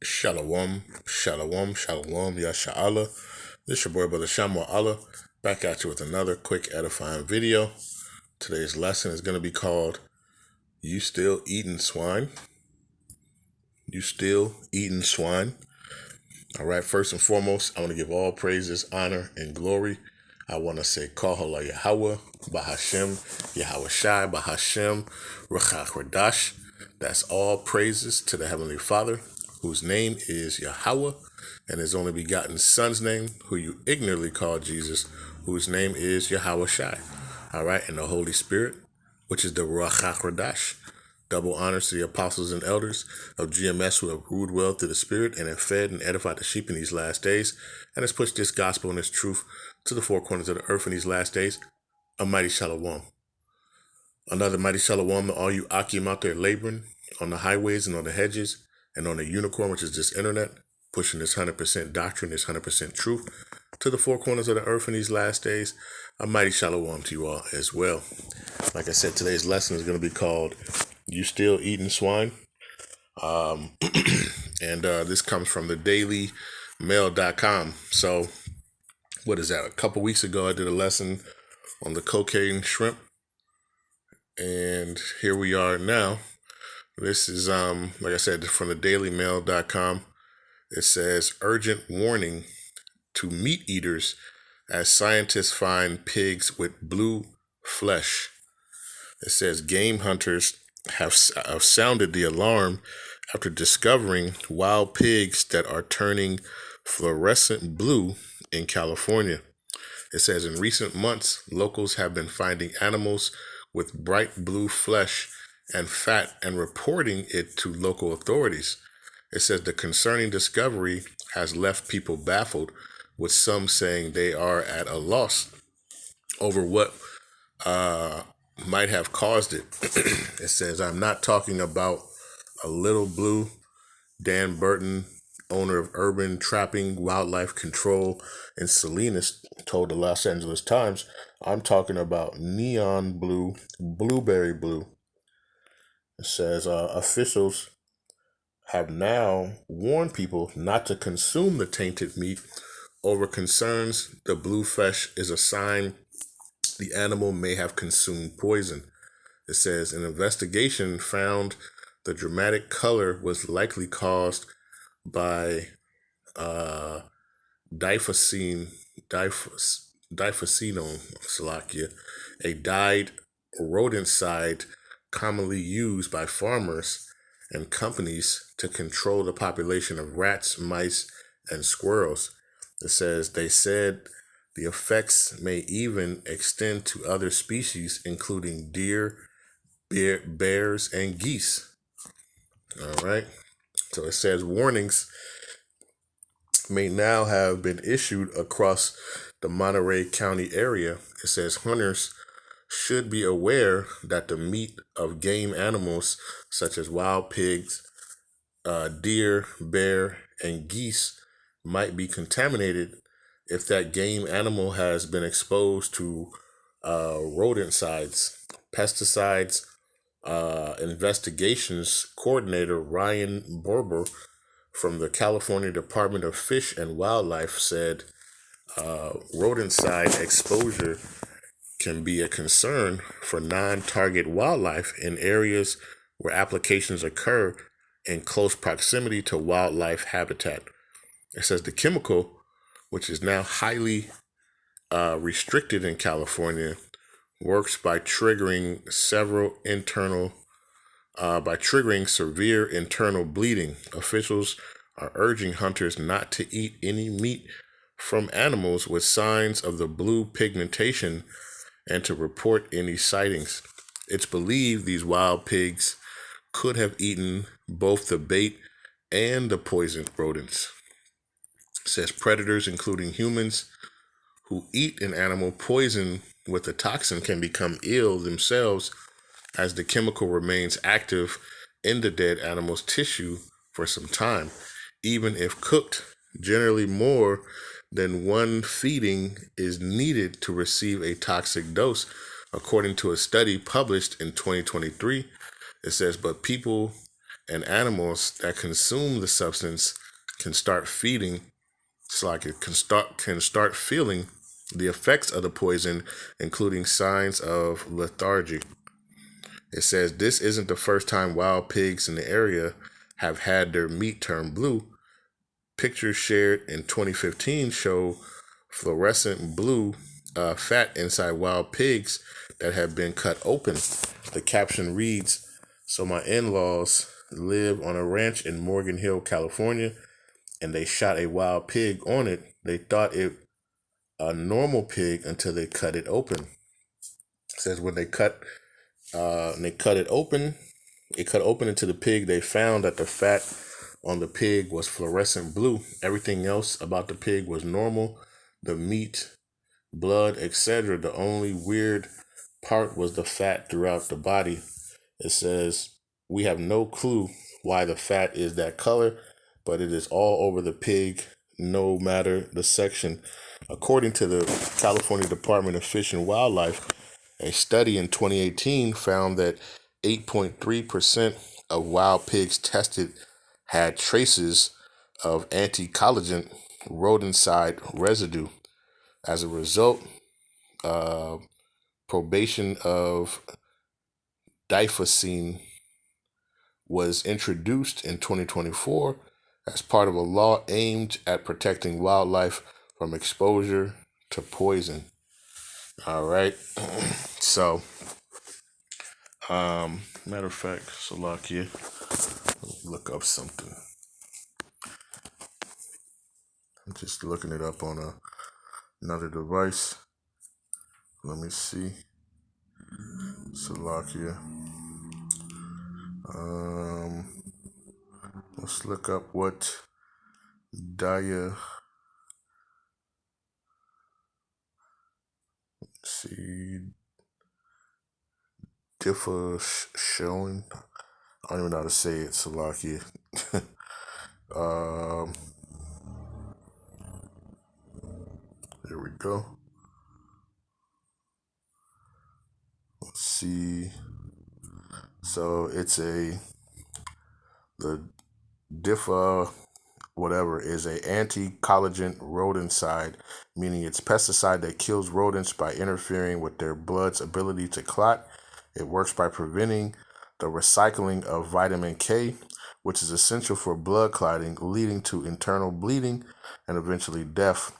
Shalom, shalom, shalom, yasha'Allah. This your boy, Brother Shamu Allah, back at you with another quick edifying video. Today's lesson is going to be called, You Still Eating Swine? You Still Eating Swine? All right, first and foremost, I want to give all praises, honor, and glory. I want to say, Halal Yahawah, Bahasham, Yahawashi, Bahasham, Rawchaa, Qadash. That's all praises to the Heavenly Father, whose name is Yahawah, and his only begotten Son's name, who you ignorantly call Jesus, whose name is Yahawashi. All right, and the Holy Spirit, which is the Rawchaa Qadash. Double honors to the apostles and elders of GMS who have ruled well through the Spirit and have fed and edified the sheep in these last days, and has pushed this gospel and this truth to the four corners of the earth in these last days. A mighty shalom. Another mighty shalom to all you Akim out there laboring on the highways and on the hedges and on the unicorn, which is this internet, pushing this 100% doctrine, this 100% truth to the four corners of the earth in these last days. A mighty shalom to you all as well. Like I said, today's lesson is going to be called You Still Eating Swine? And this comes from the dailymail.com. So what is that? A couple weeks ago, I did a lesson on the cocaine shrimp. And here we are now. This is, like I said, from the dailymail.com. It says, urgent warning to meat eaters as scientists find pigs with blue flesh. It says game hunters have sounded the alarm after discovering wild pigs that are turning fluorescent blue in California. It says in recent months, locals have been finding animals with bright blue flesh and fat and reporting it to local authorities. It says the concerning discovery has left people baffled, with some saying they are at a loss over what might have caused it. It says, I'm not talking about a little blue. Dan Burton, owner of Urban Trapping Wildlife Control in Salinas, told the Los Angeles Times, I'm talking about neon blue, blueberry blue. It says officials have now warned people not to consume the tainted meat over concerns the blue flesh is a sign the animal may have consumed poison. It says an investigation found the dramatic color was likely caused by diphocinone, a dyed rodenticide commonly used by farmers and companies to control the population of rats, mice, and squirrels. It says they said the effects may even extend to other species, including deer, bears, and geese. All right. So it says warnings may now have been issued across the Monterey County area. It says hunters should be aware that the meat of game animals such as wild pigs, deer, bear, and geese might be contaminated if that game animal has been exposed to rodenticides, pesticides. Investigations coordinator Ryan Borber from the California Department of Fish and Wildlife said rodenticide exposure can be a concern for non-target wildlife in areas where applications occur in close proximity to wildlife habitat. It says the chemical, which is now highly restricted in California, works by triggering severe internal bleeding. Officials are urging hunters not to eat any meat from animals with signs of the blue pigmentation and to report any sightings. It's believed these wild pigs could have eaten both the bait and the poisoned rodents. It says predators, including humans, who eat an animal poison with a toxin can become ill themselves as the chemical remains active in the dead animal's tissue for some time, even if cooked. Generally, more than one feeding is needed to receive a toxic dose, according to a study published in 2023. It says, but people and animals that consume the substance can start feeding. It's like it can start feeling the effects of the poison, including signs of lethargy. It says this isn't the first time wild pigs in the area have had their meat turn blue. Pictures shared in 2015 show fluorescent blue fat inside wild pigs that have been cut open. The caption reads, "So my in-laws live on a ranch in Morgan Hill, California, and they shot a wild pig on it. They thought it a normal pig until they cut it open." It says when they cut it cut open into the pig, they found that the fat on the pig was fluorescent blue. Everything else about the pig was normal. The meat, blood, etc. The only weird part was the fat throughout the body. It says, "We have no clue why the fat is that color, but it is all over the pig, no matter the section." According to the California Department of Fish and Wildlife, a study in 2018 found that 8.3% of wild pigs tested had traces of anti-collagen rodenticide residue. As a result, probation of difosine was introduced in 2024 as part of a law aimed at protecting wildlife from exposure to poison. All right. So, matter of fact, Salakia, look up something. I'm just looking it up on another device. Let me see. Salakia. Let's look up what Daya. See, differ showing. I don't even know how to say it, Salakia. There we go. Let's see. So it's the differ whatever is a anti-collagen rodenticide, meaning it's pesticide that kills rodents by interfering with their blood's ability to clot. It works by preventing the recycling of vitamin K, which is essential for blood clotting, leading to internal bleeding and eventually death.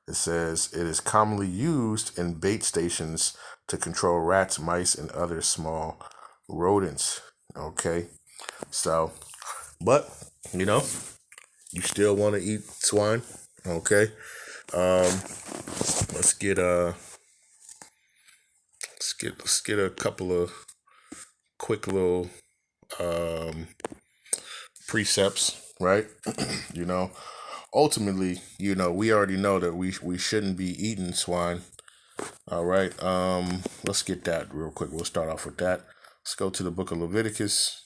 It says it is commonly used in bait stations to control rats, mice, and other small rodents. Okay, so, but you still want to eat swine. Okay, let's get a couple of quick little precepts, right? Ultimately, we already know that we shouldn't be eating swine. All right, let's get that real quick. We'll start off with that. Let's go to the book of Leviticus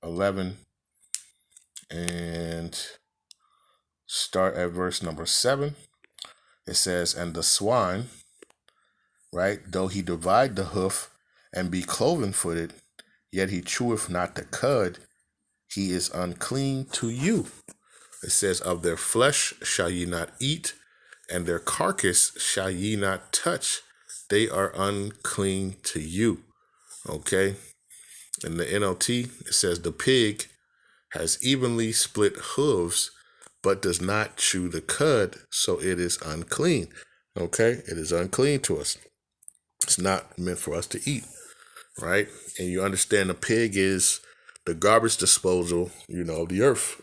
11 and start at verse number 7. It says, "And the swine, right, though he divide the hoof and be cloven-footed, yet he cheweth not the cud, he is unclean to you." It says, "Of their flesh shall ye not eat, and their carcass shall ye not touch. They are unclean to you." Okay. In the NLT, it says, "The pig has evenly split hooves, but does not chew the cud, so it is unclean." Okay. It is unclean to us. It's not meant for us to eat, right? And you understand the pig is the garbage disposal, of the earth.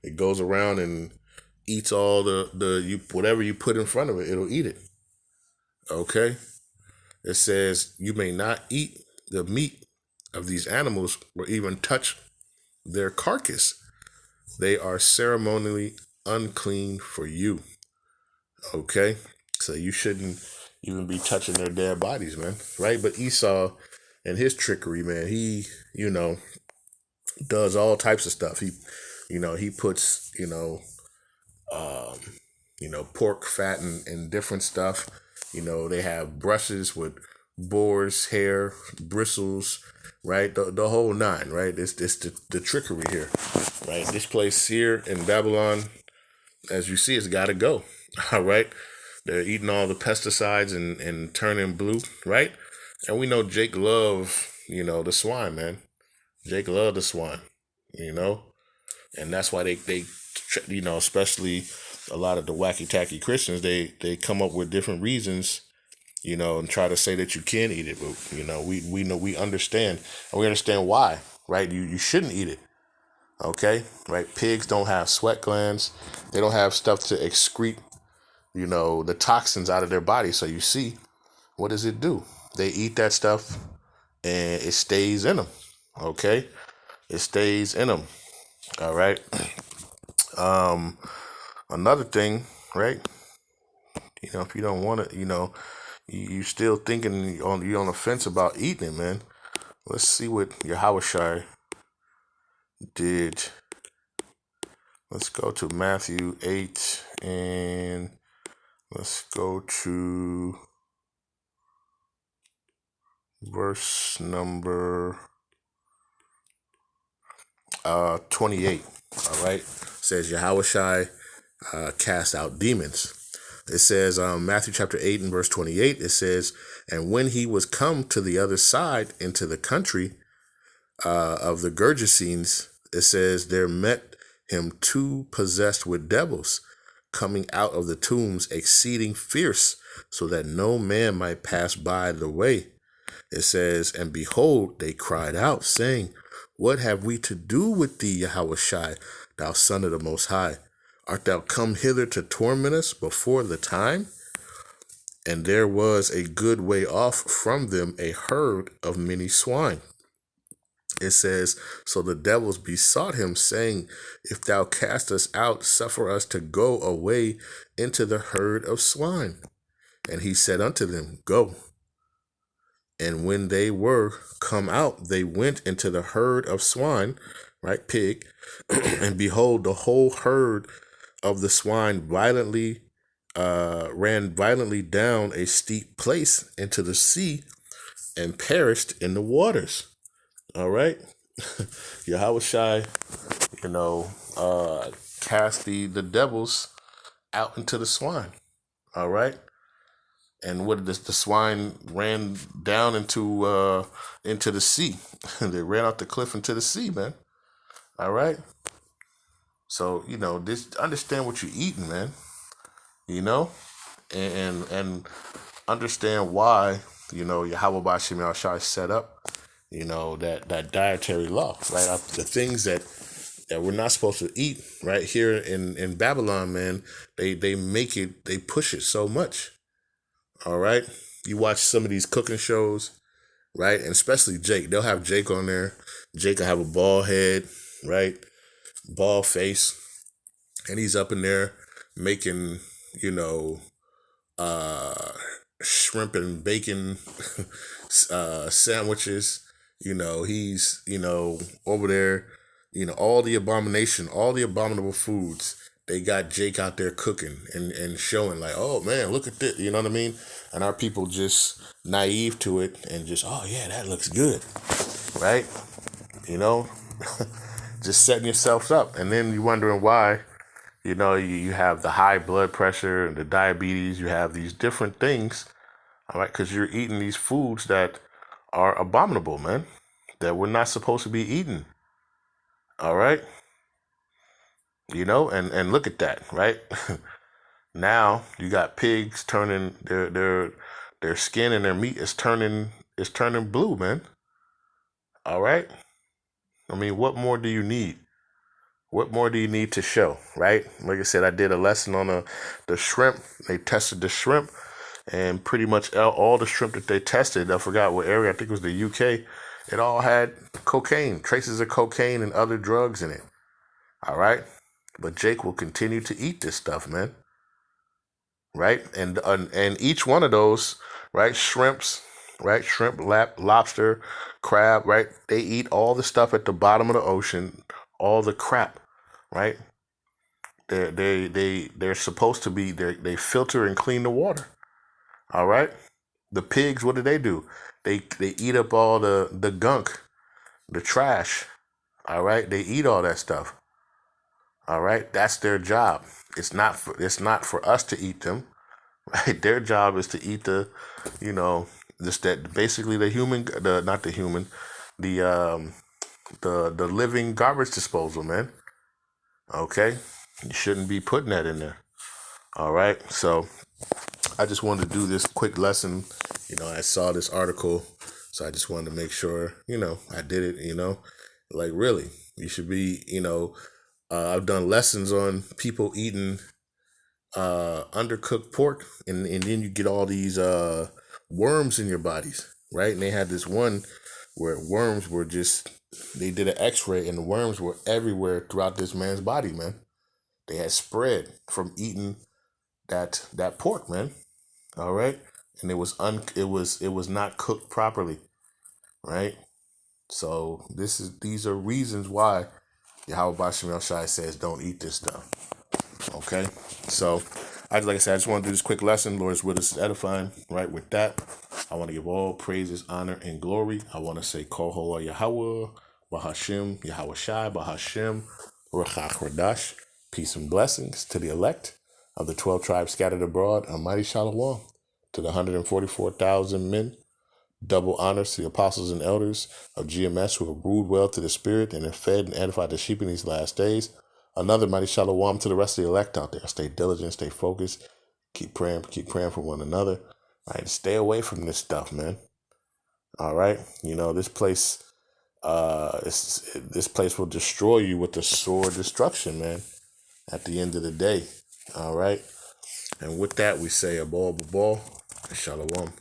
It goes around and eats all whatever you put in front of it, it'll eat it. Okay? It says you may not eat the meat of these animals or even touch their carcass. They are ceremonially unclean for you. Okay? So you shouldn't even be touching their dead bodies, man. Right? But Esau and his trickery, man, he, does all types of stuff. He puts, pork fat and different stuff. They have brushes with boar's hair, bristles, right? The whole nine, right? It's the trickery here, right? This place here in Babylon, as you see, it's got to go. All right. They're eating all the pesticides and turning blue, right? And we know Jake love, the swine, man. Jake love the swine, you know? And that's why they especially a lot of the wacky tacky Christians, they come up with different reasons, and try to say that you can eat it. But, we understand, and we understand why, right? You shouldn't eat it. Okay, right? Pigs don't have sweat glands. They don't have stuff to excrete, the toxins out of their body. So you see, what does it do? They eat that stuff and it stays in them. Okay, it stays in them. All right. Another thing, right? If you don't want it, you still thinking you're on the fence about eating it, man. Let's see what Yahawashi did. Let's go to Matthew 8 and let's go to verse number 28. All right. It says Yahawashi cast out demons. It says Matthew chapter 8 and verse 28. It says, and when he was come to the other side into the country of the Gergesenes, it says there met him two possessed with devils, coming out of the tombs exceeding fierce, so that no man might pass by the way. It says, and behold, they cried out, saying, what have we to do with thee, Yahawashi, thou Son of the Most High? Art thou come hither to torment us before the time? And there was a good way off from them a herd of many swine. It says, so the devils besought him, saying, if thou cast us out, suffer us to go away into the herd of swine. And he said unto them, go. And when they were come out, they went into the herd of swine, right, pig, and behold, the whole herd of the swine ran violently down a steep place into the sea and perished in the waters. All right. Yahawashi, cast the devils out into the swine. All right. And what did the swine ran down into the sea. They ran off the cliff into the sea, man. All right. So, this understand what you're eating, man. And understand why, Yahawah Bahasham Yahawashi set up, that dietary law, right? The things that we're not supposed to eat right here in Babylon, man, they push it so much. All right. You watch some of these cooking shows, right? And especially Jake. They'll have Jake on there. Jake will have a bald head, right? Bald face. And he's up in there making, shrimp and bacon sandwiches. He's, over there, all the abominable foods. They got Jake out there cooking and showing like, oh man, look at this. You know what I mean? And our people just naive to it and just, oh yeah, that looks good. Right? Just setting yourselves up. And then you're wondering why, you have the high blood pressure and the diabetes. You have these different things. All right. Because you're eating these foods that are abominable, man, that we're not supposed to be eating. All right. And look at that, right? Now you got pigs turning their skin and their meat is turning blue, man. All right. I mean, what more do you need? What more do you need to show, right? Like I said, I did a lesson on the shrimp. They tested the shrimp, and pretty much all the shrimp that they tested, I forgot what area, I think it was the UK, it all had cocaine, traces of cocaine and other drugs in it. All right. But Jake will continue to eat this stuff, man. Right? And each one of those, right, shrimps, right, shrimp, lobster, crab, right, they eat all the stuff at the bottom of the ocean, all the crap, right? They're supposed to be, they filter and clean the water. All right? The pigs, what do? They eat up all the gunk, the trash. All right, they eat all that stuff. All right, that's their job. It's not for us to eat them. Right, their job is to eat the, you know, just that basically the human, the not the human, the the living garbage disposal, man. Okay, you shouldn't be putting that in there. All right, so I just wanted to do this quick lesson. I saw this article, so I just wanted to make sure, I did it, like really, you should be, I've done lessons on people eating undercooked pork, and then you get all these worms in your bodies, right? And they had this one where worms were just, they did an x-ray and the worms were everywhere throughout this man's body, man. They had spread from eating that pork, man. All right, and it was not cooked properly, right? So these are reasons why Yahawah says don't eat this stuff. Okay, so like I said, I just want to do this quick lesson. Lord is with us, is edifying. Right, with that, I want to give all praises, honor, and glory. I want to say Kohola Yahawah, Bahasham, Yahawashi, Bahasham, Rawchaa, Qadash. Peace and blessings to the elect of the 12 tribes scattered abroad. Almighty Shalom to the 144,000 men. Double honors to the apostles and elders of GMS who have ruled well to the spirit and have fed and edified the sheep in these last days. Another mighty shalom to the rest of the elect out there. Stay diligent, stay focused, keep praying for one another. All right, stay away from this stuff, man. All right, this place, this place will destroy you with the sword destruction, man. At the end of the day, all right. And with that, we say a ball, shalom.